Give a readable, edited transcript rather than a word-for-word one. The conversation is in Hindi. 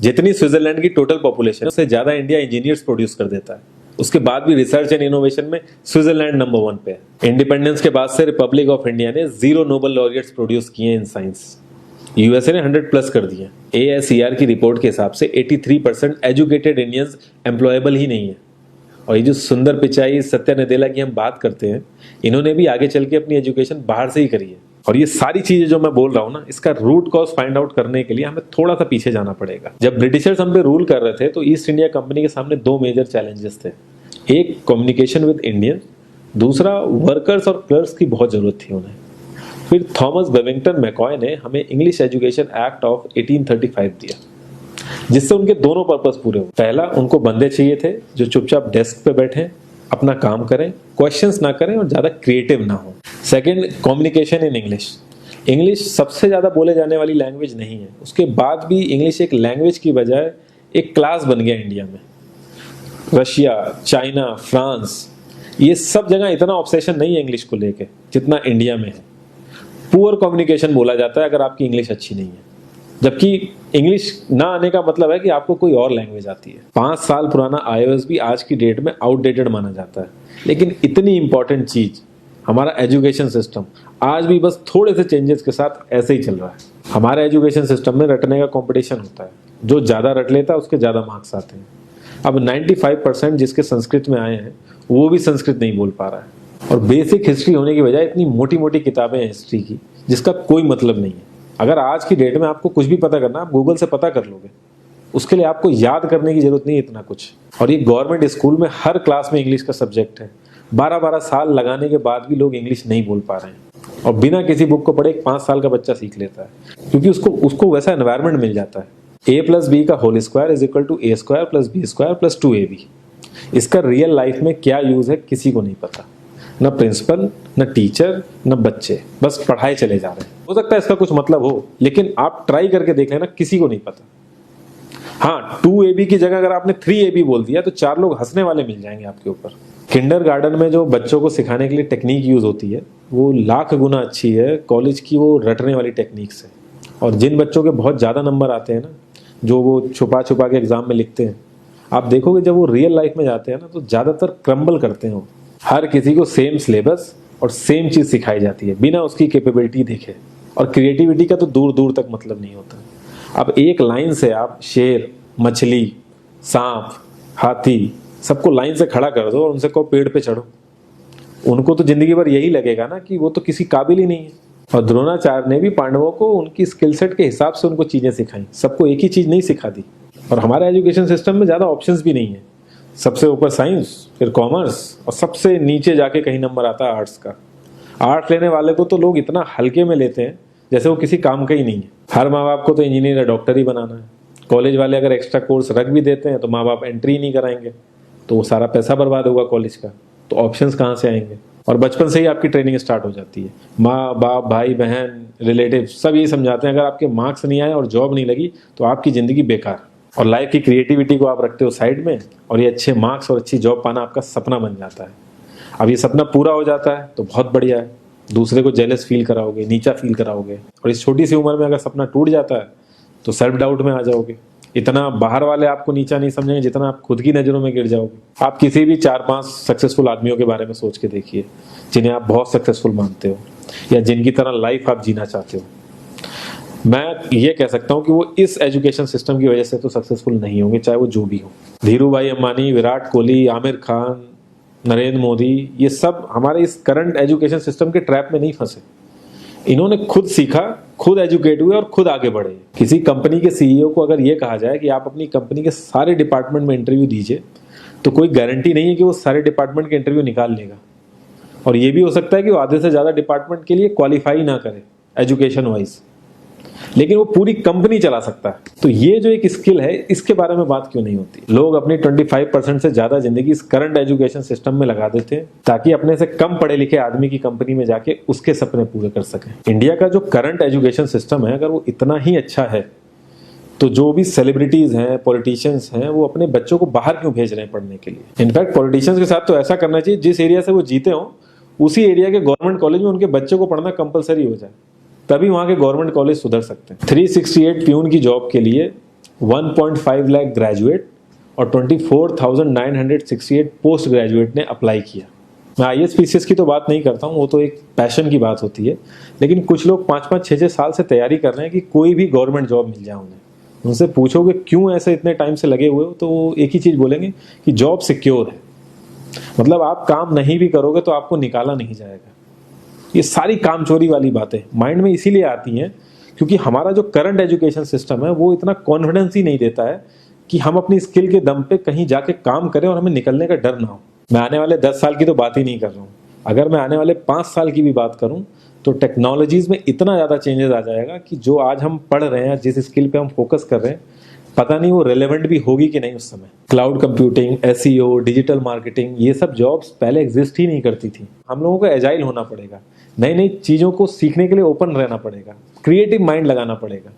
जितनी स्विट्जरलैंड की टोटल पॉपुलेशन है उससे ज्यादा इंडिया इंजीनियर्स प्रोड्यूस कर देता है। उसके बाद भी रिसर्च एंड इनोवेशन में स्विट्जरलैंड नंबर 1 पे है। इंडिपेंडेंस के बाद से रिपब्लिक ऑफ इंडिया ने 0 नोबेल लॉरियट्स प्रोड्यूस किए इन साइंस। यूएसए ने 100+ कर दिए। ASER की रिपोर्ट के हिसाब से 83% एजुकेटेड इंडियंस एम्प्लॉयबल ही नहीं है। और ये जो सुंदर पिचाई सत्या नदेला की हम बात करते हैं, इन्होंने भी आगे चल के अपनी एजुकेशन बाहर से ही करी है। और ये सारी चीजें जो मैं बोल रहा हूँ ना, इसका रूट कॉज फाइंड आउट करने के लिए हमें थोड़ा सा पीछे जाना पड़ेगा। जब ब्रिटिशर्स हम पे रूल कर रहे थे तो ईस्ट इंडिया कंपनी के सामने 2 मेजर चैलेंजेस थे। एक कम्युनिकेशन विद इंडियन, दूसरा वर्कर्स और क्लर्क्स की बहुत जरूरत थी उन्हें। फिर थॉमस बेविंगटन मैकॉय ने हमें इंग्लिश एजुकेशन एक्ट ऑफ 1835 दिया, जिससे उनके दोनों पर्पस पूरे हुए। पहला, उनको बंदे चाहिए थे जो चुपचाप डेस्क पे बैठे अपना काम करें, क्वेश्चंस ना करें और ज्यादा क्रिएटिव ना हो। Second, communication in English. English सबसे ज्यादा बोले जाने वाली लैंग्वेज नहीं है, उसके बाद भी इंग्लिश एक लैंग्वेज की बजाय एक क्लास बन गया इंडिया में। रशिया, चाइना, फ्रांस, ये सब जगह इतना ऑब्सेशन नहीं है इंग्लिश को लेके जितना इंडिया में है। पुअर कम्युनिकेशन बोला जाता है अगर आपकी इंग्लिश अच्छी नहीं है, जबकि इंग्लिश ना आने का मतलब है कि आपको कोई और लैंग्वेज आती है। 5 साल पुराना iOS भी आज की डेट में आउटडेटेड माना जाता है। लेकिन इतनी इंपॉर्टेंट चीज हमारा एजुकेशन सिस्टम आज भी बस थोड़े से चेंजेस के साथ ऐसे ही चल रहा है। हमारे एजुकेशन सिस्टम में रटने का कंपटीशन होता है, जो ज्यादा रट लेता है उसके ज्यादा मार्क्स आते हैं। अब 95% जिसके संस्कृत में आए हैं वो भी संस्कृत नहीं बोल पा रहा है। और बेसिक हिस्ट्री होने की बजाय इतनी मोटी मोटी किताबें हैं हिस्ट्री की जिसका कोई मतलब नहीं है। अगर आज की डेट में आपको कुछ भी पता करना, आप गूगल से पता कर लोगे, उसके लिए आपको याद करने की जरूरत नहीं है इतना कुछ। और ये गवर्नमेंट स्कूल में हर क्लास में इंग्लिश का सब्जेक्ट है। 12-12 साल लगाने के बाद भी लोग इंग्लिश नहीं बोल पा रहे हैं। और बिना किसी बुक को पढ़े 5 साल का बच्चा सीख लेता है, क्योंकि उसको वैसा एनवायरमेंट मिल जाता है। a+b का whole square is equal to a² + b² + 2ab। इसका रियल लाइफ में क्या यूज है किसी को नहीं पता, न प्रिंसिपल, न टीचर, न बच्चे, बस पढ़ाई चले जा रहे हैं। हो सकता है इसका कुछ मतलब हो, लेकिन आप ट्राई करके देख लेना, किसी को नहीं पता। हाँ, 2ab की जगह अगर आपने 3ab बोल दिया तो 4 लोग हंसने वाले मिल जाएंगे आपके ऊपर। किंडरगार्टन में जो बच्चों को सिखाने के लिए टेक्निक यूज होती है वो लाख गुना अच्छी है कॉलेज की वो रटने वाली टेक्निक से। और जिन बच्चों के बहुत ज्यादा नंबर आते हैं ना, जो वो छुपा छुपा के एग्जाम में लिखते हैं, आप देखोगे जब वो रियल लाइफ में जाते हैं ना तो ज्यादातर क्रम्बल करते हैं वो। हर किसी को सेम सिलेबस और सेम चीज सिखाई जाती है बिना उसकी कैपेबिलिटी देखे। और क्रिएटिविटी का तो दूर दूर तक मतलब नहीं होता। अब एक लाइन से आप शेर, मछली, सांप, हाथी सबको लाइन से खड़ा कर दो और उनसे कहो पेड़ पे चढ़ो, उनको तो जिंदगी भर यही लगेगा ना कि वो तो किसी काबिल ही नहीं है। और द्रोणाचार्य ने भी पांडवों को उनकी स्किल सेट के हिसाब से उनको चीजें सिखाई, सबको एक ही चीज नहीं सिखा दी। और हमारे एजुकेशन सिस्टम में ज्यादा ऑप्शंस भी नहीं है। सबसे ऊपर साइंस, फिर कॉमर्स, और सबसे नीचे जाके कहीं नंबर आता है आर्ट्स का। आर्ट्स लेने वाले को तो लोग इतना हल्के में लेते हैं जैसे वो किसी काम का ही नहीं है। हर माँ बाप को तो इंजीनियर या डॉक्टर ही बनाना है। कॉलेज वाले अगर एक्स्ट्रा कोर्स रख भी देते हैं तो माँ बाप एंट्री नहीं कराएंगे, तो वो सारा पैसा बर्बाद होगा कॉलेज का। तो ऑप्शंस कहाँ से आएंगे? और बचपन से ही आपकी ट्रेनिंग स्टार्ट हो जाती है। माँ बाप, भाई बहन, रिलेटिव सब यही समझाते हैं अगर आपके मार्क्स नहीं आए और जॉब नहीं लगी तो आपकी जिंदगी बेकार। और लाइफ की क्रिएटिविटी को आप रखते हो साइड में, और ये अच्छे मार्क्स और अच्छी जॉब पाना आपका सपना बन जाता है। अब ये सपना पूरा हो जाता है तो बहुत बढ़िया है, दूसरे को जेलस फील कराओगे, नीचा फील कराओगे। और इस छोटी सी उम्र में अगर सपना टूट जाता है तो सेल्फ डाउट में आ जाओगे। इतना बाहर वाले आपको नीचा नहीं समझेंगे जितना आप खुद की नजरों में गिर जाओगे। आप किसी भी 4-5 सक्सेसफुल आदमियों के बारे में सोच के देखिए जिन्हें आप बहुत सक्सेसफुल मानते हो या जिनकी तरह लाइफ आप जीना चाहते हो। मैं ये कह सकता हूँ कि वो इस एजुकेशन सिस्टम की वजह से तो सक्सेसफुल नहीं होंगे, चाहे वो जो भी हो। धीरू भाई अंबानी, विराट कोहली, आमिर खान, नरेंद्र मोदी, ये सब हमारे इस करंट एजुकेशन सिस्टम के ट्रैप में नहीं फंसे। इन्होंने खुद सीखा, खुद एजुकेट हुए और खुद आगे बढ़े। किसी कंपनी के सीईओ को अगर ये कहा जाए कि आप अपनी कंपनी के सारे डिपार्टमेंट में इंटरव्यू दीजिए, तो कोई गारंटी नहीं है कि वो सारे डिपार्टमेंट के इंटरव्यू निकाल लेगा। और ये भी हो सकता है कि वो आधे से ज्यादा डिपार्टमेंट के लिए क्वालिफाई ना करे एजुकेशन वाइज, लेकिन वो पूरी कंपनी चला सकता है। तो ये जो एक स्किल है, इसके बारे में बात क्यों नहीं होती? लोग अपनी 25% से ज्यादा जिंदगी इस करंट एजुकेशन सिस्टम में लगा देते हैं ताकि अपने से कम पढ़े लिखे आदमी की कंपनी में जाके उसके सपने पूरे कर सकें। इंडिया का जो करंट एजुकेशन सिस्टम है, अगर वो इतना ही अच्छा है तो जो भी सेलिब्रिटीज हैं, पॉलिटिशियंस हैं, वो अपने बच्चों को बाहर क्यों भेज रहे हैं पढ़ने के लिए? इनफैक्ट पॉलिटिशियंस के साथ तो ऐसा करना चाहिए, जिस एरिया से वो जीते हो उसी एरिया के गवर्नमेंट कॉलेज में उनके बच्चे को पढ़ना कंपलसरी हो जाए, तभी वहां के गवर्नमेंट कॉलेज सुधर सकते हैं। 368 प्यून की जॉब के लिए 1.5 लाख ग्रेजुएट और 24,968 पोस्ट ग्रेजुएट ने अप्लाई किया। मैं IAS PCS की तो बात नहीं करता हूँ, वो तो एक पैशन की बात होती है, लेकिन कुछ लोग 5-5, 6-6 साल से तैयारी कर रहे हैं कि कोई भी गवर्नमेंट जॉब मिल जाए उन्हें। उनसे पूछोगे क्यों ऐसे इतने टाइम से लगे हुए हो, तो वो एक ही चीज़ बोलेंगे कि जॉब सिक्योर है। मतलब आप काम नहीं भी करोगे तो आपको निकाला नहीं जाएगा। ये सारी कामचोरी वाली बातें माइंड में इसीलिए आती हैं क्योंकि हमारा जो करंट एजुकेशन सिस्टम है वो इतना कॉन्फिडेंस ही नहीं देता है कि हम अपनी स्किल के दम पे कहीं जाके काम करें और हमें निकलने का डर ना हो। मैं आने वाले 10 साल की तो बात ही नहीं कर रहा हूँ, अगर मैं आने वाले 5 साल की भी बात करूँ तो टेक्नोलॉजीज में इतना ज़्यादा चेंजेस आ जाएगा कि जो आज हम पढ़ रहे हैं, जिस स्किल पे हम फोकस कर रहे हैं, पता नहीं वो रेलेवेंट भी होगी कि नहीं उस समय। Cloud computing, SEO, digital marketing, ये सब जॉब्स पहले एग्जिस्ट ही नहीं करती थी। हम लोगों को एजाइल होना पड़ेगा, नई नई चीज़ों को सीखने के लिए ओपन रहना पड़ेगा, क्रिएटिव माइंड लगाना पड़ेगा।